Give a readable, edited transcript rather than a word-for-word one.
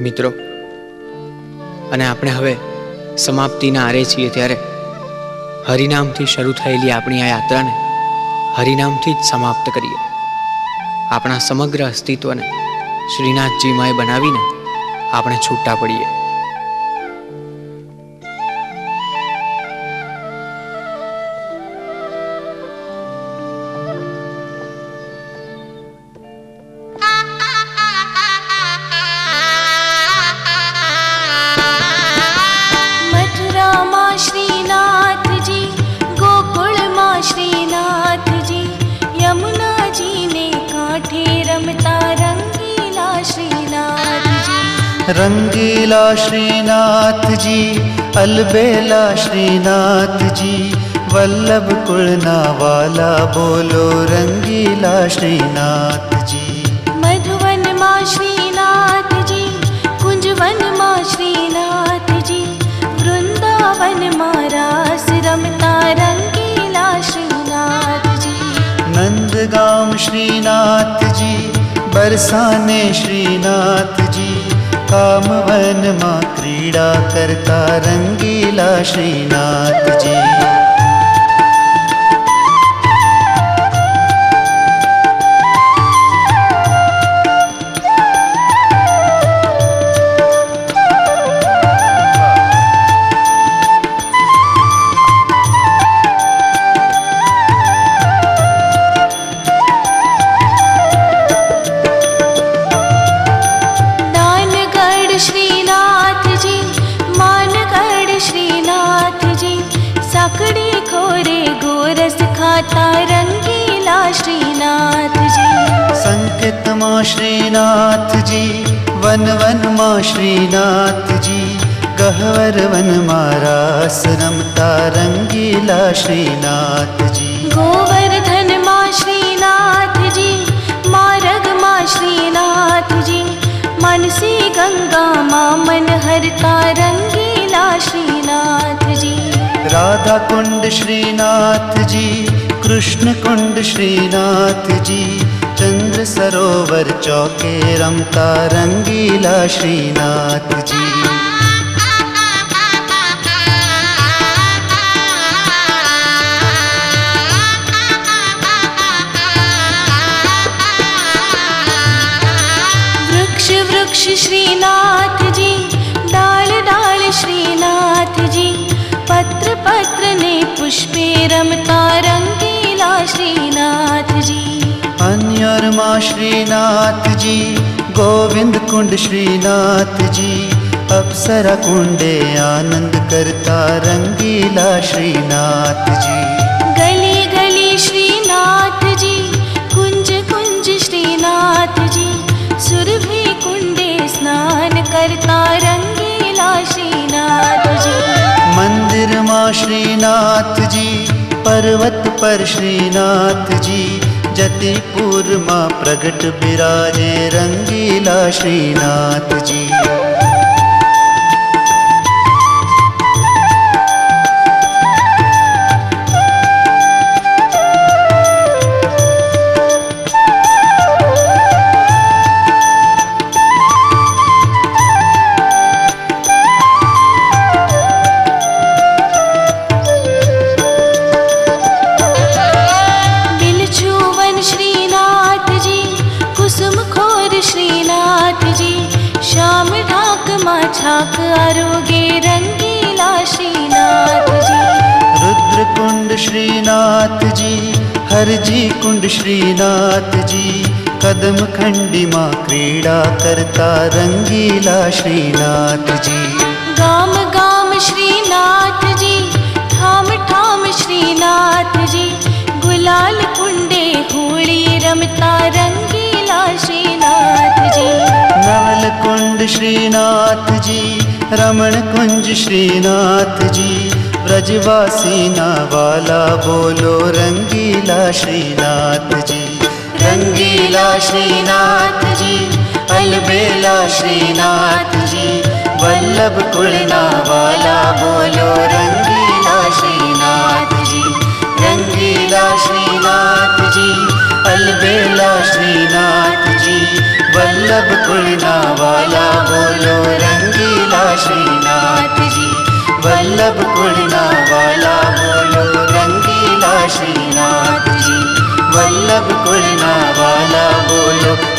મિત્રો, અને આપણે હવે સમાપ્તિના આરે છીએ, ત્યારે હરિનામથી શરૂ થયેલી આપણી આ યાત્રાને હરિનામથી જ સમાપ્ત કરીએ. આપણા સમગ્ર અસ્તિત્વને શ્રીનાથજીમય બનાવીને આપણે છૂટા પડીએ. रंगीला श्रीनाथ जी, अलबेला श्रीनाथ जी, वल्लभ कुलना वाला बोलो रंगीला श्रीनाथ जी. मधुवन माँ श्रीनाथ जी, कुंजवन माँ श्रीनाथ जी, वृंदावन माँ रास रमता रंगीला श्रीनाथ जी. नंदगाम श्रीनाथ जी, बरसाने श्रीनाथ जी, कामवन माँ क्रीड़ा करता रंगीला श्रीनाथ जी. रंगीला श्रीनाथ जी. संकेत माँ श्रीनाथ जी, वन वन माँ श्रीनाथ जी, गहवर वन माँ रास रमता रंगीला श्रीनाथ जी. गोवर्धन माँ श्रीनाथ जी, मारग माँ श्रीनाथ जी, मनसी गंगा माँ मन हरता रंगीला श्रीनाथ जी. राधा कुंड श्रीनाथ जी, कृष्ण कुंड श्रीनाथ जी, चंद्र सरोवर चौके रमता रंगीला श्रीनाथ जी. वृक्ष वृक्ष श्रीनाथ जी, डाल डाल श्रीनाथ जी, पत्र पत्र ने पुष्पे रमता रंगीला श्रीनाथ जी. अन्यर माँ श्रीनाथ जी, गोविंद कुंड श्रीनाथ जी, अप्सरा कुंडे आनंद करता रंगीला श्रीनाथ जी. गली गली श्रीनाथ जी, कुंज कुंज श्रीनाथ जी, सुरभि कुंडे स्नान करता रंगीला श्रीनाथ जी. मंदिर माँ श्रीनाथ जी, पर्वत पर श्रीनाथ जी, जतिपुर माँ प्रगट विराजे रंगीला श्रीनाथ जी. छाक आरोगे रंगीला श्रीनाथ जी. रुद्र कुंड श्रीनाथ जी, हरजी कुंड श्रीनाथ जी, कदम खंडी माँ क्रीड़ा करता रंगीला श्रीनाथ जी. गाम गाम श्रीनाथ जी, ठाम ठाम श्रीनाथ जी, गुलाल कुंडे होली रमता रंगीला श्रीनाथ जी. नवल कुंड श्रीनाथ जी, रमण कुंज श्रीनाथ जी, ब्रजवासी ना वाला बोलो रंगीला श्रीनाथ जी. रंगीला श्रीनाथ जी, अलबेला श्रीनाथ जी, वल्लभ कुलना वाला बोलो रंगीला श्रीनाथ जी. रंगीला श्रीनाथ जी, अलबेला श्रीनाथ जी, वल्लभ कुलना वाला बोलो रंगीला श्रीनाथ जी। वल्लभ कुलना वाला बोलो रंगीला श्रीनाथ जी। वल्लभ कुलना वाला बोलो